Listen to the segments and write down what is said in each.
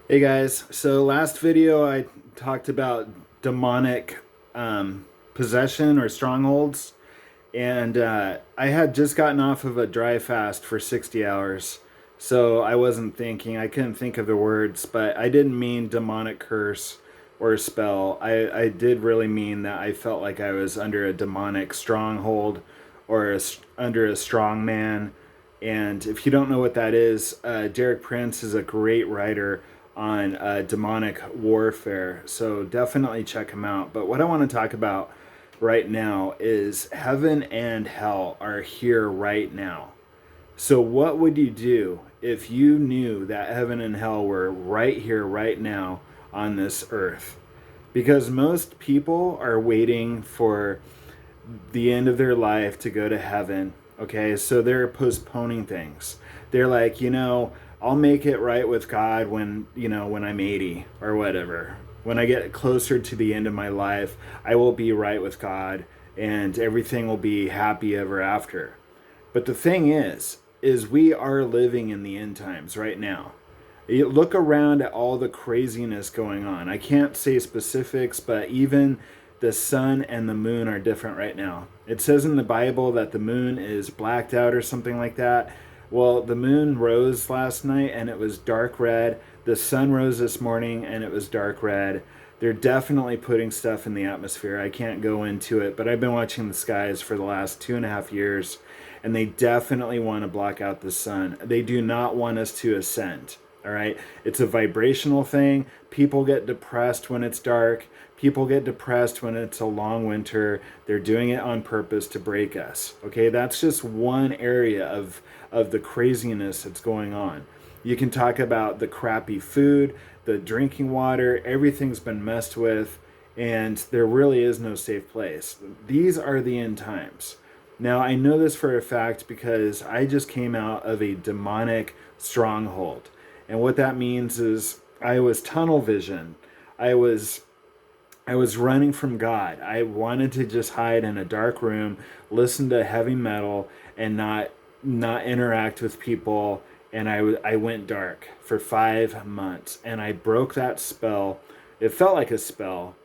Hey guys, so last video I talked about demonic possession or strongholds, and I had just gotten off of a dry fast for 60 hours, so I wasn't thinking, I couldn't think of the words, but I didn't mean demonic curse or spell. I did really mean that I felt like I was under a demonic stronghold or under a strong man. And if you don't know what that is, Derek Prince is a great writer on demonic warfare. So definitely check him out. But what I want to talk about right now is heaven and hell are here right now. So, what would you do if you knew that heaven and hell were right here, right now on this earth? Because most people are waiting for the end of their life to go to heaven. Okay, so they're postponing things. They're like, I'll make it right with God when I'm 80 or whatever. When I get closer to the end of my life, I will be right with God and everything will be happy ever after. But the thing is we are living in the end times right now. You look around at all the craziness going on. I can't say specifics, but even the sun and the moon are different right now. It says in the Bible that the moon is blacked out or something like that. Well, the moon rose last night and it was dark red. The sun rose this morning and it was dark red. They're definitely putting stuff in the atmosphere. I can't go into it, but I've been watching the skies for the last 2.5 years, and they definitely want to block out the sun. They do not want us to ascend. All right. It's a vibrational thing. People get depressed when it's dark. People get depressed when it's a long winter. They're doing it on purpose to break us. Okay. That's just one area of the craziness that's going on. You can talk about the crappy food, the drinking water, everything's been messed with, and there really is no safe place. These are the end times. Now, I know this for a fact because I just came out of a demonic stronghold. And what that means is I was tunnel vision. I was I was running from God. I wanted to just hide in a dark room, listen to heavy metal and not interact with people, and I went dark for 5 months and I broke that spell. It felt like a spell,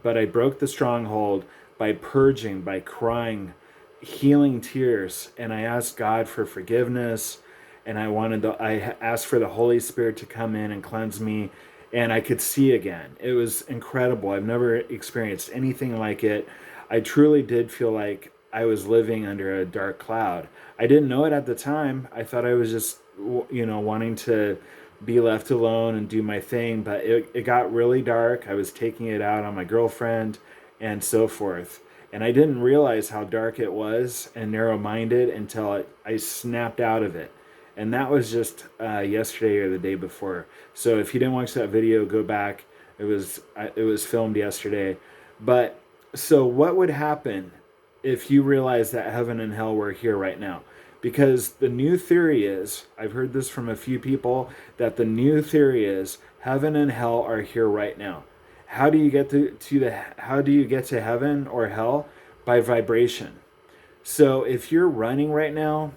but I broke the stronghold by purging, by crying, healing tears, and I asked God for forgiveness, and I asked for the Holy Spirit to come in and cleanse me, and I could see again. It was incredible. I've never experienced anything like it. I truly did feel like I was living under a dark cloud. I didn't know it at the time. I thought I was just wanting to be left alone and do my thing, but it got really dark. I was taking it out on my girlfriend and so forth. And I didn't realize how dark it was and narrow minded until I snapped out of it. And that was just yesterday or the day before. So if you didn't watch that video, go back. It was filmed yesterday. But so what would happen if you realize that heaven and hell were here right now? Because the new theory is, I've heard this from a few people, that the new theory is heaven and hell are here right now. How do you get to heaven or hell? By vibration. So if you're running right now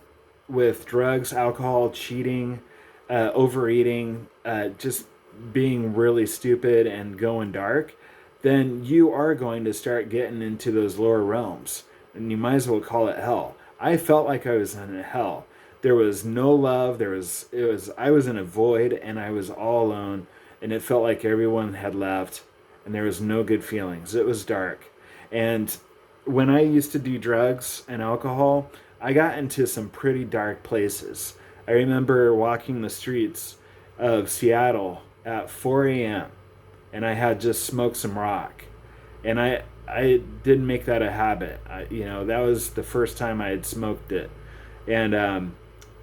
with drugs, alcohol, cheating, overeating, just being really stupid and going dark, then you are going to start getting into those lower realms. And you might as well call it hell. I felt like I was in hell. There was no love. I was in a void and I was all alone, and it felt like everyone had left and there was no good feelings. It was dark. And when I used to do drugs and alcohol, I got into some pretty dark places. I remember walking the streets of Seattle at 4 a.m. and I had just smoked some rock. And I didn't make that a habit. That was the first time I had smoked it. And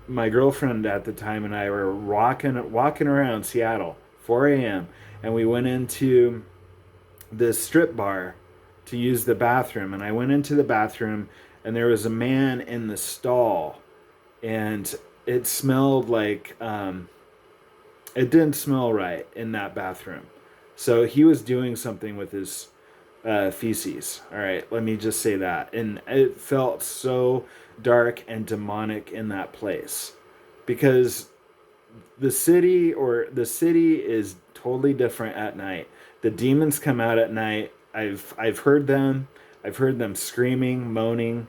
my girlfriend at the time and I were walking around Seattle, 4 a.m. and we went into this strip bar to use the bathroom, and I went into the bathroom and there was a man in the stall, and it smelled like it didn't smell right in that bathroom. So he was doing something with his feces. All right, let me just say that. And it felt so dark and demonic in that place because the city is totally different at night. The demons come out at night. I've heard them. I've heard them screaming, moaning.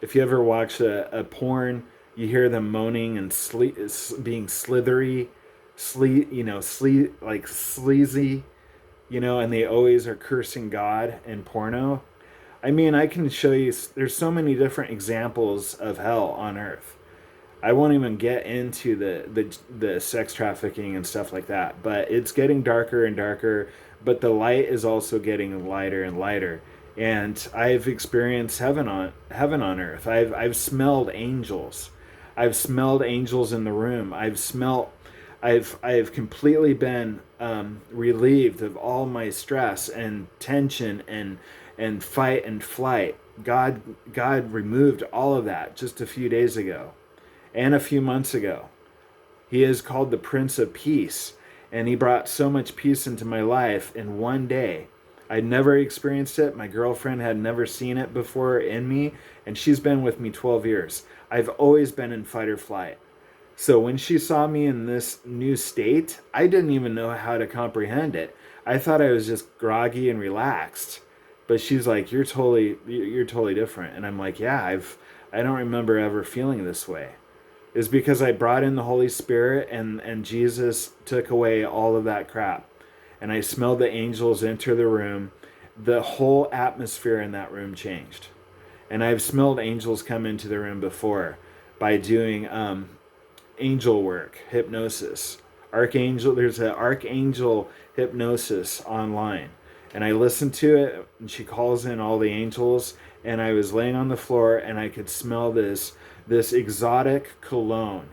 If you ever watch a porn, you hear them moaning and being slithery, like sleazy, and they always are cursing God in porno. I mean, I can show you, there's so many different examples of hell on earth. I won't even get into the sex trafficking and stuff like that, but it's getting darker and darker, but the light is also getting lighter and lighter. And I've experienced heaven on earth. I've smelled angels. I've smelled angels in the room. I've completely been relieved of all my stress and tension and fight and flight. God removed all of that just a few days ago and a few months ago. He is called the Prince of Peace, and he brought so much peace into my life in one day. I'd never experienced it. My girlfriend had never seen it before in me, and she's been with me 12 years. I've always been in fight or flight. So when she saw me in this new state, I didn't even know how to comprehend it. I thought I was just groggy and relaxed. But she's like, you're totally different. And I'm like, yeah, I don't remember ever feeling this way. It's because I brought in the Holy Spirit, and Jesus took away all of that crap. And I smelled the angels enter the room. The whole atmosphere in that room changed. And I've smelled angels come into the room before by doing angel work, hypnosis. There's an archangel hypnosis online. And I listened to it, and she calls in all the angels, and I was laying on the floor, and I could smell this exotic cologne.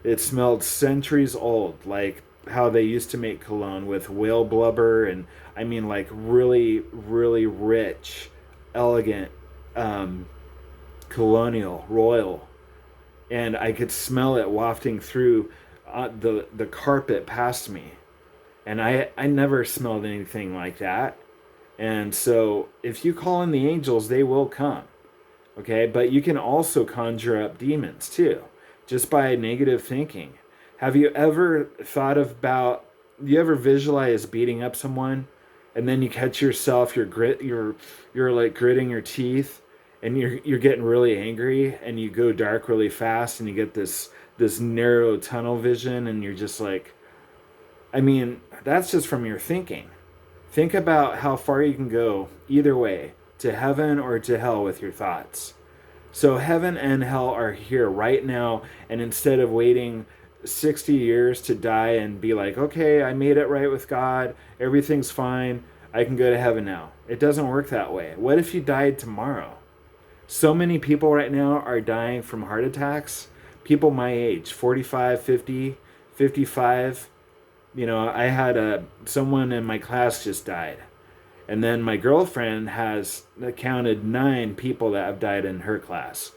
It smelled centuries old, like how they used to make cologne with whale blubber, and I mean like really, really rich, elegant, colonial, royal. And I could smell it wafting through the carpet past me. And I never smelled anything like that. And so if you call in the angels, they will come. Okay? But you can also conjure up demons too, just by negative thinking. Have you ever you ever visualize beating up someone, and then you catch yourself, you're like gritting your teeth, and you're getting really angry, and you go dark really fast, and you get this narrow tunnel vision, and you're just like, I mean, that's just from your thinking. Think about how far you can go either way, to heaven or to hell with your thoughts. So heaven and hell are here right now, and instead of waiting 60 years to die and be like, okay, I made it right with God, everything's fine, I can go to heaven now. It doesn't work that way. What if you died tomorrow? So many people right now are dying from heart attacks. People my age, 45, 50, 55. I had someone in my class just died. And then my girlfriend has counted 9 people that have died in her class.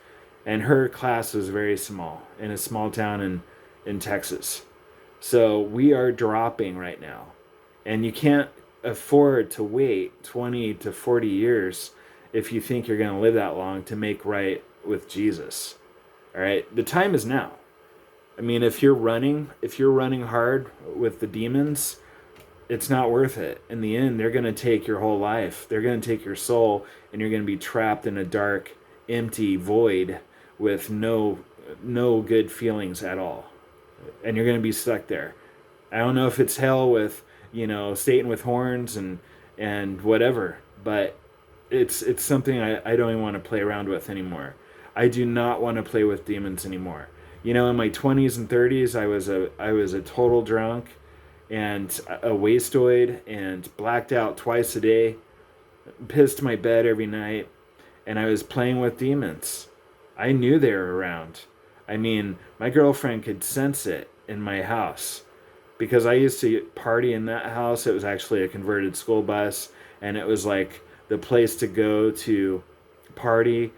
And her class was very small, in a small town in Texas. So we are dropping right now. And you can't afford to wait 20 to 40 years if you think you're going to live that long to make right with Jesus. All right? The time is now. I mean, if you're running hard with the demons, it's not worth it. In the end, they're going to take your whole life. They're going to take your soul, and you're going to be trapped in a dark, empty void with no good feelings at all. And you're going to be stuck there. I don't know if it's hell with, Satan with horns and whatever, but it's something I don't even want to play around with anymore. I do not want to play with demons anymore. In my 20s and 30s, I was a total drunk and a wastoid and blacked out twice a day, pissed my bed every night, and I was playing with demons. I knew they were around. I mean, my girlfriend could sense it in my house because I used to party in that house. It was actually a converted school bus, and it was like the place to go to party.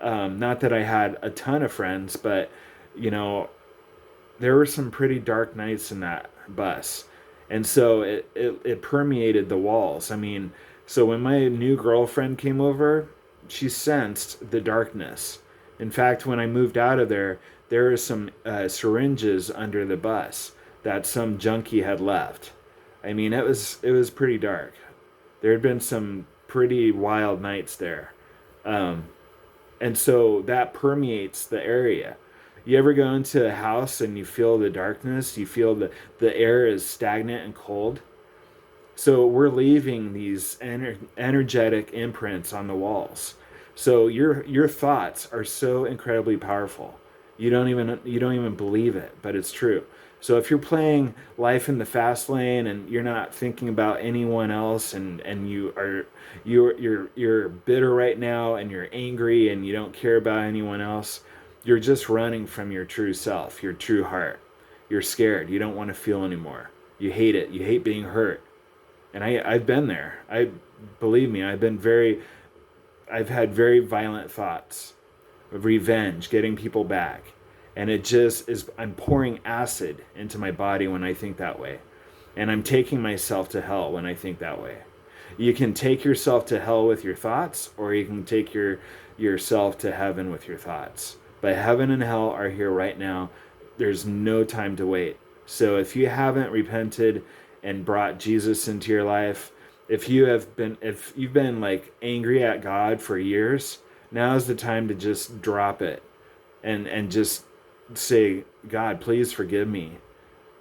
Not that I had a ton of friends, but there were some pretty dark nights in that bus. And so it permeated the walls. I mean, so when my new girlfriend came over, she sensed the darkness. In fact, when I moved out of there were some syringes under the bus that some junkie had left. I mean, it was pretty dark. There had been some pretty wild nights there. Um, and so that permeates the area. You ever go into a house and you feel the darkness? You feel the air is stagnant and cold? So we're leaving these energetic imprints on the walls. So your thoughts are so incredibly powerful. You don't even believe it, but it's true. So if you're playing life in the fast lane and you're not thinking about anyone else, and you're bitter right now and you're angry and you don't care about anyone else, you're just running from your true self, your true heart. You're scared. You don't want to feel anymore. You hate it. You hate being hurt. And I've been there. Believe me, I've had very violent thoughts of revenge, getting people back. And it just is, I'm pouring acid into my body when I think that way. And I'm taking myself to hell when I think that way. You can take yourself to hell with your thoughts, or you can take yourself to heaven with your thoughts. But heaven and hell are here right now. There's no time to wait. So if you haven't repented and brought Jesus into your life, if you've been like angry at God for years, now is the time to just drop it and just say, God, please forgive me.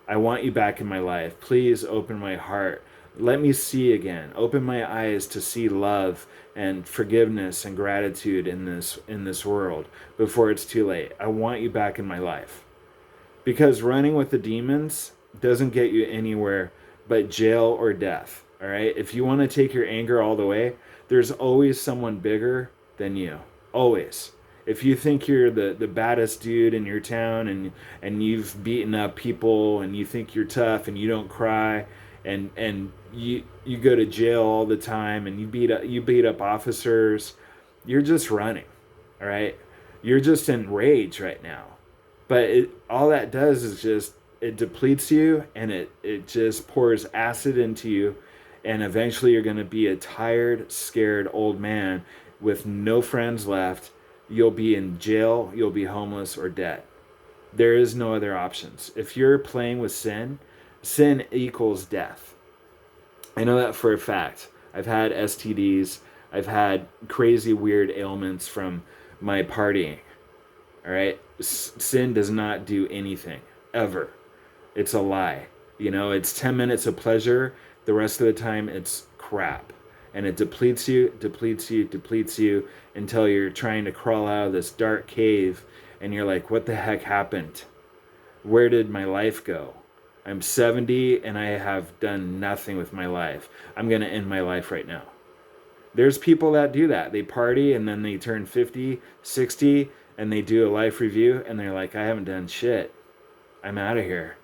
I want you back in my life. Please open my heart. Let me see again. Open my eyes to see love and forgiveness and gratitude in this world before it's too late. I want you back in my life. Because running with the demons doesn't get you anywhere but jail or death. All right? If you want to take your anger all the way, there's always someone bigger than you. Always. If you think you're the baddest dude in your town, and you've beaten up people and you think you're tough and you don't cry, and you go to jail all the time and you beat up officers, you're just running. All right? You're just in rage right now. But all that does is just, it depletes you, and it just pours acid into you, and eventually you're going to be a tired, scared old man with no friends left. You'll be in jail, you'll be homeless, or dead. There is no other options. If you're playing with sin, sin equals death. I know that for a fact. I've had STDs. I've had crazy weird ailments from my partying. All right? Sin does not do anything, ever. It's a lie. It's 10 minutes of pleasure. The rest of the time, it's crap. And it depletes you, depletes you, depletes you until you're trying to crawl out of this dark cave and you're like, what the heck happened? Where did my life go? I'm 70 and I have done nothing with my life. I'm going to end my life right now. There's people that do that. They party and then they turn 50, 60, and they do a life review and they're like, I haven't done shit. I'm out of here.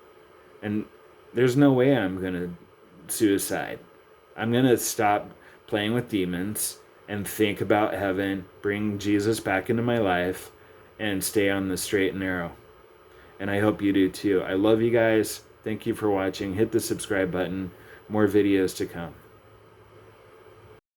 And there's no way I'm going to suicide. I'm going to stop playing with demons and think about heaven, bring Jesus back into my life, and stay on the straight and narrow. And I hope you do too. I love you guys. Thank you for watching. Hit the subscribe button. More videos to come.